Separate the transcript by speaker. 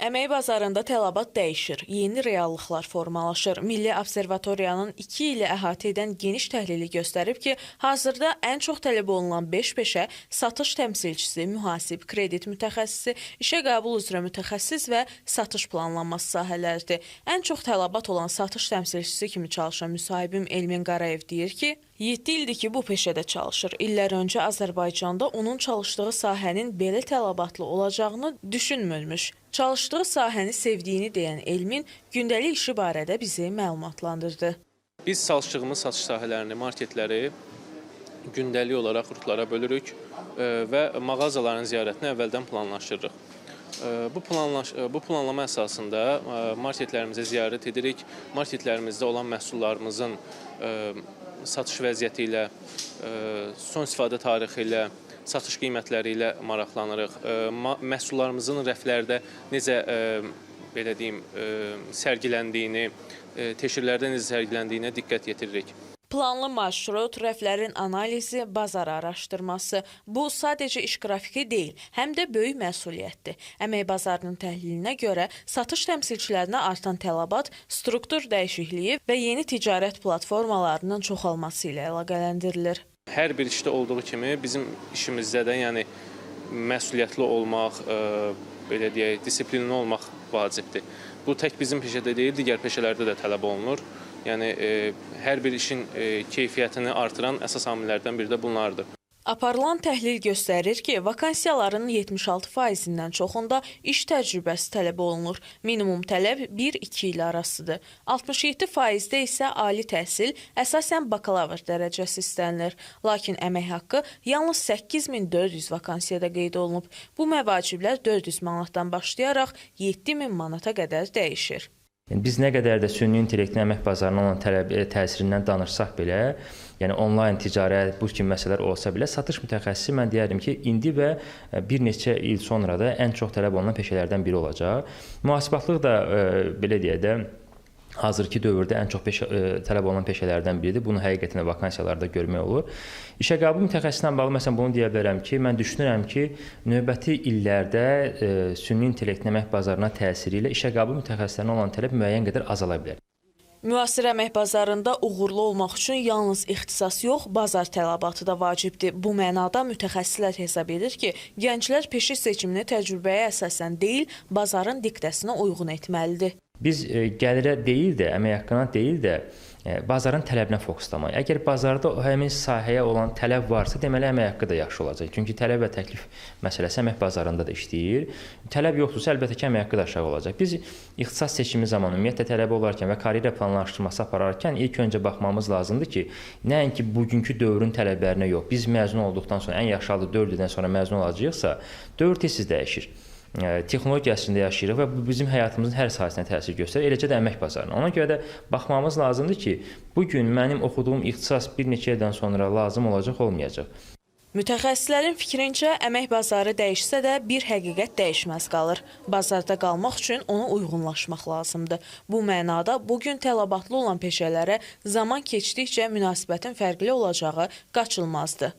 Speaker 1: Əmək bazarında tələbat dəyişir, yeni reallıqlar formalaşır. Milli Observatoriyanın 2 ili əhatə edən geniş təhlili göstərib ki, hazırda ən çox tələb olunan 5 peşə satış təmsilçisi, mühasib, kredit mütəxəssisi, işə qəbul üzrə mütəxəssis və satış planlanması sahələridir. Ən çox tələbat olan satış təmsilçisi kimi çalışan müsahibim Elmin Qarayev deyir ki, 7 ildir ki, bu peşədə çalışır. İllər öncə Azərbaycanda onun çalışdığı sahənin belə tələbatlı olacağını düşünmürmüş. Çalışdığı sahəni sevdiyini deyən Elmin gündəlik işi barədə bizi məlumatlandırdı.
Speaker 2: Biz çalışdığımız satış sahələrini, marketləri gündəlik olaraq rutlara bölürük və mağazaların ziyarətini əvvəldən planlaşdırırıq. Bu planlama əsasında marketlərimizə ziyarət edirik. Marketlərimizdə olan məhsullarımızın satış vəziyyəti ilə, son istifadə tarixi ilə, satış qiymətləri ilə maraqlanırıq. Məhsullarımızın rəflərdə necə belə deyim, sərgiləndiyini, teşhirlərdə necə sərgiləndiyinə diqqət yetiririk.
Speaker 1: Planlı marşrut, rəflərin analizi, bazar araşdırması. Bu sadəcə iş qrafiki deyil, həm də böyük məsuliyyətdir. Əmək bazarının təhlilinə görə satış təmsilçilərinə artan tələbat, struktur dəyişikliyi və yeni ticarət platformalarının çoxalması ilə əlaqələndirilir.
Speaker 2: Hər bir işdə olduğu kimi bizim işimizdə də yəni məsuliyyətli olmaq, belə deyək, disiplinli olmaq vacibdir. Bu tək bizim peşədə deyil, digər peşələrdə də tələb olunur. Yəni hər bir işin keyfiyyətini artıran əsas amillərdən biri də bunlardır.
Speaker 1: Aparılan təhlil göstərir ki, vakansiyaların 76%-dən çoxunda iş təcrübəsi tələb olunur. Minimum tələb 1-2 il arasıdır. 67%-də isə ali təhsil, əsasən bakalavr dərəcəsi istənilir. Lakin əmək haqqı yalnız 8400 vakansiyada qeyd olunub. Bu məvaciblər 400 manatdan başlayaraq 7000 manata qədər dəyişir.
Speaker 3: Yəni biz nə qədər də süni intellektin əmək bazarına olan təsirindən danışsaq belə, yəni onlayn ticarət, bu kimi məsələlər olsa belə, satış mütəxəssisi mən deyərdim ki, indi və bir neçə il sonra da ən çox tələb olunan peşələrdən biri olacaq. Mühasibatlıq da belə deyək də hazırki dövrdə ən çox tələb olunan peşələrdən biridir. Bunu həqiqətən də vakansiyalarda görmək olur. İşə qəbul mütəxəssisindən bağlı məsələn bunu deyə bilərəm ki, mən düşünürəm ki, növbəti illərdə süni intellektin əmək bazarına təsiri ilə işə qəbul mütəxəssislərinə olan tələb müəyyən qədər azala bilər.
Speaker 1: Müasir əmək bazarında uğurlu olmaq üçün yalnız ixtisas yox, bazar tələbatı da vacibdir. Bu mənada mütəxəssislər hesab edir ki, gənclər peşə seçimini təcrübəyə əsasən deyil, bazarın diktəsinə uyğun etməlidir.
Speaker 3: Biz gəlirə deyil də, əmək haqqına deyil də, bazarın tələbinə fokuslamayıq. Əgər bazarda həmin sahəyə olan tələb varsa, deməli əmək haqqı da yaxşı olacaq. Çünki tələb və təklif məsələsi əmək bazarında da işləyir. Tələb yoxdursa, əlbəttə ki, əmək haqqı da aşağı olacaq. Biz ixtisas seçimi zamanı ümumiyyətlə tələb olarkən və karyera planlaşdırması apararkən ilk öncə baxmamız lazımdır ki, nəinki bugünkü dövrün tələblərinə yox, biz məzun olduqdan sonra, ən yaxşı halda 4 ildən sonra məzun olacaqsa, dövr tez dəyişir. Texnologiya əslində yaşayırıq və bu bizim həyatımızın hər sahəsinə təsir göstərir, eləcə də əmək bazarına. Ona görə də baxmamız lazımdır ki, bugün mənim oxuduğum ixtisas bir neçə ildən sonra lazım olacaq, olmayacaq.
Speaker 1: Mütəxəssislərin fikrincə, əmək bazarı dəyişsə də bir həqiqət dəyişməz qalır. Bazarda qalmaq üçün ona uyğunlaşmaq lazımdır. Bu mənada bugün tələbatlı olan peşələrə zaman keçdikcə münasibətin fərqli olacağı qaçılmazdır.